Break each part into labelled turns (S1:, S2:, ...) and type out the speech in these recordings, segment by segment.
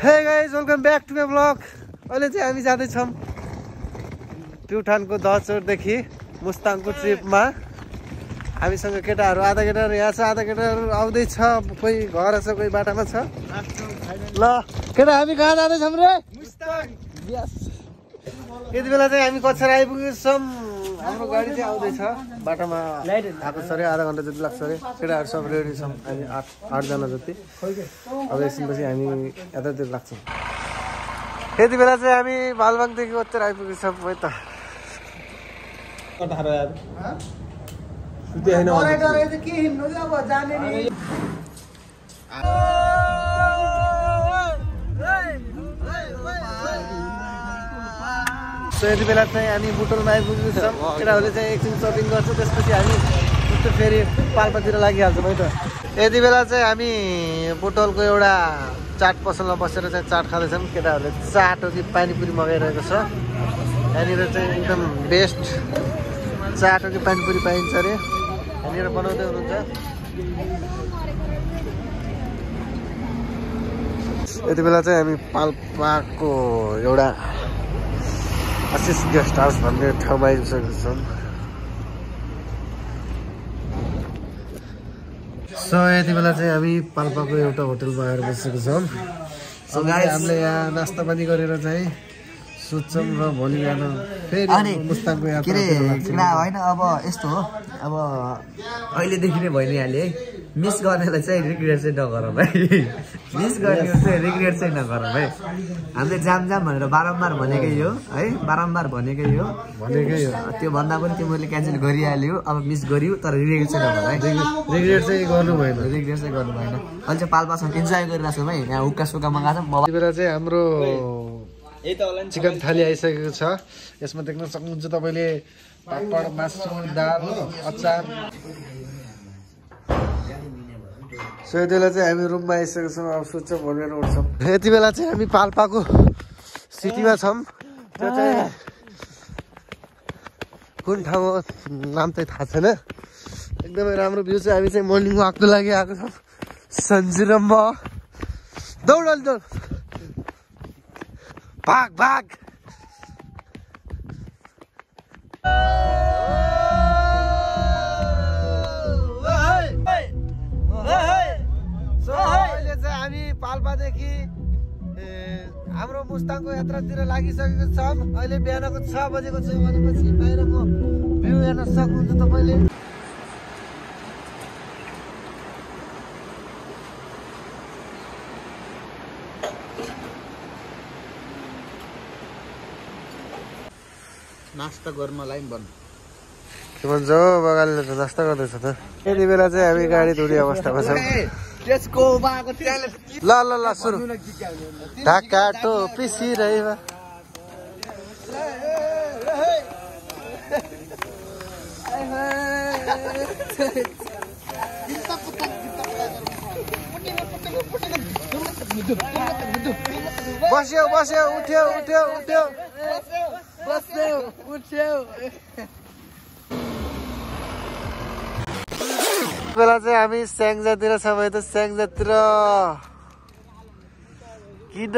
S1: हे guys welcome back to my blog. अहिले चाहिँ हामी जाँदैछौँ प्युठानको दहचोरदेखि मुस्ताङको ट्रिपमा। हामीसँग केटाहरू आधा केटाहरू यहाँ छ, आधा केटाहरू आउँदैछ, कोही घर छ कोही बाटामा छ। ल केटा हामी कहाँ जाँदैछौँ रे? मुस्ताङ। यस यति बेला चाहिँ हामी कक्षर आइपुगेछौँ। हाम्रो गाडी चाहिँ आउँदैछ, बाटोमा आएको छ अरे, आधा घन्टा जति लाग्छ अरे। केटाहरू सब रेडी छौँ, हामी आठजना जति। अब एकछिनपछि हामी यतातिर लाग्छौँ। यति बेला चाहिँ हामी बालबाङदेखि उत्तर आइपुगेछौँ। है त यति बेला चाहिँ हामी बुटोलमा आइपुगेको छौँ। केटाहरूले चाहिँ एकछिन सपिङ गर्छ, त्यसपछि हामी उस्तो फेरि पाल्पातिर लागिहाल्छौँ। है त यति बेला चाहिँ हामी बुटोलको एउटा चाट पसलमा बसेर चाहिँ चाट खाँदैछौँ। केटाहरूले चाट हो कि पानीपुरी मगाइरहेको छ। यहाँनिर चाहिँ एकदम बेस्ट चाट हो कि पानीपुरी पाइन्छ अरे, यहाँनिर बनाउँदै हुनुहुन्छ। यति बेला चाहिँ हामी पाल्पाको एउटा आशिष गेस्ट हाउस भन्ने ठाउँमा आइसकेको छौँ। सो यति बेला चाहिँ हामी पाल्पाको एउटा होटलमा आएर बसेको छौँ। हामीले यहाँ नास्ता पानी गरेर चाहिँ सोध्छौँ र भोलि बिहान फेरि मुस्ताङको यात्रा
S2: होइन। अब यस्तो हो, अब अहिलेदेखि नै भइहाल्यो है। मिस गर्नेलाई चाहिँ रिग्रेट चाहिँ नगरौँ है। मिस गर्ने चाहिँ रिग्रेट चाहिँ नगरौँ है। हामीले जाम भनेर बारम्बार भनेकै हो है, बारम्बार भनेकै हो। त्यो भन्दा पनि त्यो मैले क्यान्सल गरिहाल्यो। अब मिस गरियो तर रिग्रेट चाहिँ नगर है।
S1: रिग्रेट चाहिँ गर्नु भएन,
S2: रिग्रेट चाहिँ गर्नु भएन। अहिले चाहिँ पाल्पासँग इन्जोय गरिरहेको छौँ है। यहाँ हुक्का सुक्का मगाएको छौँ।
S1: यति बेला चाहिँ हाम्रो चिकन थाली आइसकेको छ। यसमा देख्न सक्नुहुन्छ तपाईँले पापड, मासु, दाल, अचार। सो यति बेला चाहिँ हामी रुममा आइसकेको छौँ। अब सोध्छौँ भोलि बिहान उठ्छौँ। यति बेला चाहिँ हामी पाल्पाको सिटीमा छौँ। त्यो चाहिँ कुन ठाउँ हो नाम चाहिँ थाहा छैन। एकदमै राम्रो भ्यू छ। हामी चाहिँ मर्निङ वाकको लागि आएको छौँ। सन्जु र म दौड भाग अहिले चाहिँ हामी पाल्पादेखि हाम्रो मुस्ताङको यात्रातिर लागिसकेको छौँ। अहिले बिहानको 6 बजेको छ भनेपछि बाहिरको भ्यू हेर्न सक्नुहुन्छ तपाईँले।
S2: नास्ता गर्नलाई बन्द
S1: के भन्छ हो, बगालीले त नास्ता गर्दैछ त। यति बेला चाहिँ हामी गाडी धुरी अवस्थामा छौँ। ल सुरु। ढाका टोपी सिरैमा बस्यो उठ्यो। बेला चाहिँ हामी स्याङ्जातिर छ भने त स्याङ्जातिर किन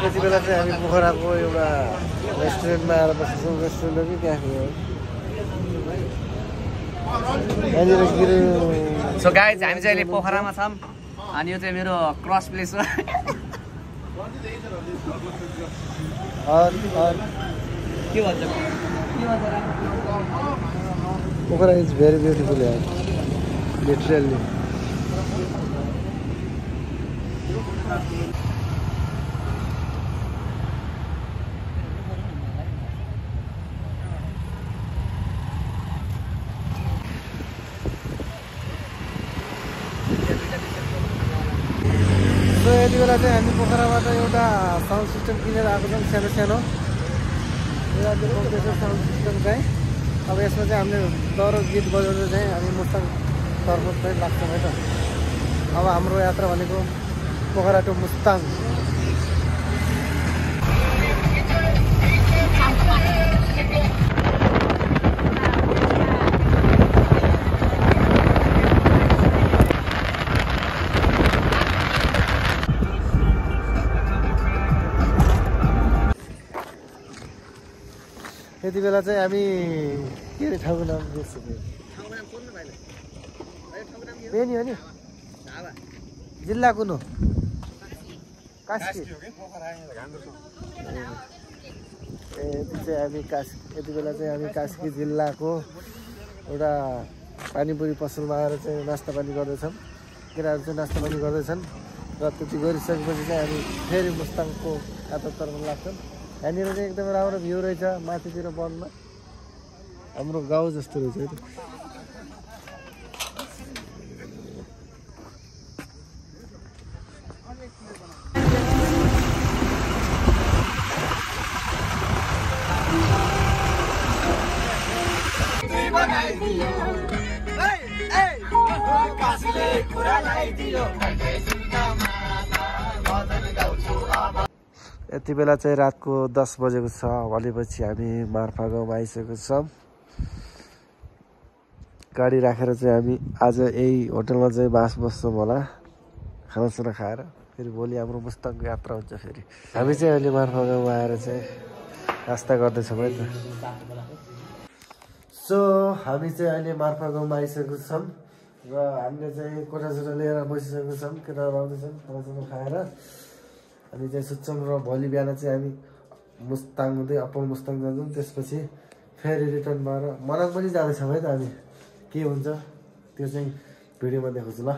S1: त्यति बेला चाहिँ हामी पोखराको एउटा रेस्टुरेन्टमा आएर बसेको छौँ। रेस्टुरेन्ट हो कि क्याफे हो यहाँनिर।
S2: सो गाइज हामी चाहिँ अहिले पोखरामा छौँ अनि यो चाहिँ मेरो क्रस प्लेस हो। के भन्छ
S1: पोखरा इज भेरी ब्युटिफुल यार, लिटरली। सो यति बेला चाहिँ हामी पोखराबाट एउटा साउन्ड सिस्टम किनेर आएको छौँ, सानो साउन्ड सिस्टम चाहिँ। अब यसमा चाहिँ हामीले दरो गीत बजाउँदा चाहिँ हामी मुस्ताङतर्फ चाहिँ लाग्छौँ है त। अब हाम्रो यात्रा भनेको पोखरा टु मुस्ताङ। यति बेला चाहिँ हामी के अरे ठाउँको नाम बिर्सियो पेनी हो नि जिल्ला कुन हो कास्की यति बेला चाहिँ हामी कास्की जिल्लाको एउटा पानीपुरी पसलमा आएर चाहिँ नास्ता पानी गर्दैछौँ केटाहरू चाहिँ नास्ता पानी गर्दैछन् र त्यति गरिसकेपछि चाहिँ हामी फेरि मुस्ताङको यात्रातर्फ लाग्छौँ यहाँनिर चाहिँ एकदमै राम्रो भ्यू रहेछ माथितिर वनमा हाम्रो गाउँ जस्तो रहेछ है यति बेला चाहिँ रातको 10 बजेको छ भनेपछि हामी मार्फा गाउँमा आइसकेको छौँ गाडी राखेर चाहिँ हामी आज यही होटलमा चाहिँ बास बस्छौँ होला खानासाना खाएर फेरि भोलि हाम्रो मुस्ताङको यात्रा हुन्छ फेरि हामी चाहिँ अहिले मार्फा गाउँमा आएर चाहिँ नास्ता गर्दैछौँ है त सो हामी चाहिँ अहिले मार्फा गाउँमा आइसकेको छौँ र हामीले चाहिँ कोठासोटा लिएर बसिसकेको छौँ केटाहरू आउँदैछन् खानासाना खाएर हामी चाहिँ सुत्छौँ र भोलि बिहान चाहिँ हामी मुस्ताङ हुँदै अप्पर मुस्ताङ जान्छौँ त्यसपछि फेरि रिटर्न भएर मनाङ पनि जाँदैछौँ है त हामी के हुन्छ त्यो चाहिँ भिडियोमा देखाउँछु ल